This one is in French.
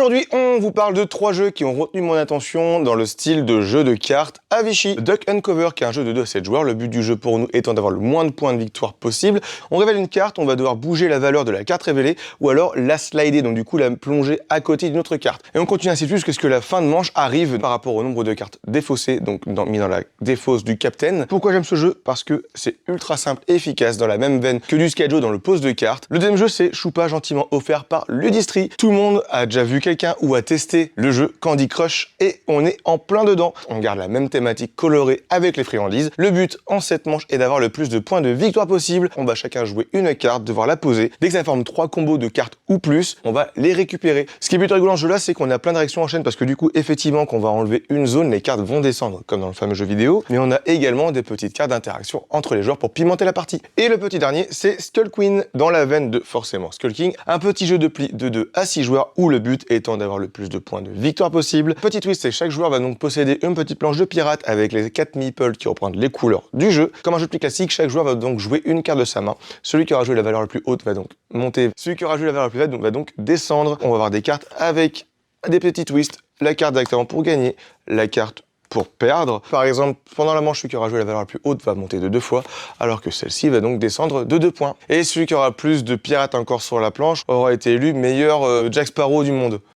Aujourd'hui, on vous parle de 3 jeux qui ont retenu mon attention dans le style de jeu de cartes à Vichy. Duck and Cover, qui est un jeu de 2 à 7 joueurs. Le but du jeu pour nous étant d'avoir le moins de points de victoire possible. On révèle une carte, on va devoir bouger la valeur de la carte révélée ou alors la slider, donc du coup la plonger à côté d'une autre carte. Et on continue ainsi de suite jusqu'à ce que la fin de manche arrive par rapport au nombre de cartes défaussées, donc mis dans la défausse du capitaine. Pourquoi j'aime ce jeu? Parce que c'est ultra simple et efficace, dans la même veine que du Skyjo dans le pose de cartes. Le deuxième jeu, c'est Choupa, gentiment offert par Ludistri. Tout le monde a déjà vu quelqu'un ou a testé le jeu Candy Crush et on est en plein dedans. On garde la même thématique colorée avec les friandises. Le but en cette manche est d'avoir le plus de points de victoire possible. On va chacun jouer une carte, devoir la poser. Dès que ça forme 3 combos de cartes ou plus, on va les récupérer. Ce qui est plutôt rigolo dans ce jeu-là, c'est qu'on a plein de réactions en chaîne parce que du coup, effectivement, quand on va enlever une zone, les cartes vont descendre, comme dans le fameux jeu vidéo. Mais on a également des petites cartes d'interaction entre les joueurs pour pimenter la partie. Et le petit dernier, c'est Skull Queen, dans la veine de forcément Skull King, un petit jeu de pli de 2 à 6 joueurs où le but étant d'avoir le plus de points de victoire possible. Petit twist, c'est que chaque joueur va donc posséder une petite planche de pirate avec les 4 meeples qui représentent les couleurs du jeu. Comme un jeu de pli classique, chaque joueur va donc jouer une carte de sa main. Celui qui aura joué la valeur la plus haute va donc monter. Celui qui aura joué la valeur la plus faible va donc descendre. On va avoir des cartes avec des petits twists. La carte directement pour gagner, la carte pour perdre. Par exemple, pendant la manche, celui qui aura joué la valeur la plus haute va monter de 2 fois, alors que celle-ci va donc descendre de 2 points. Et celui qui aura plus de pirates encore sur la planche aura été élu meilleur Jack Sparrow du monde.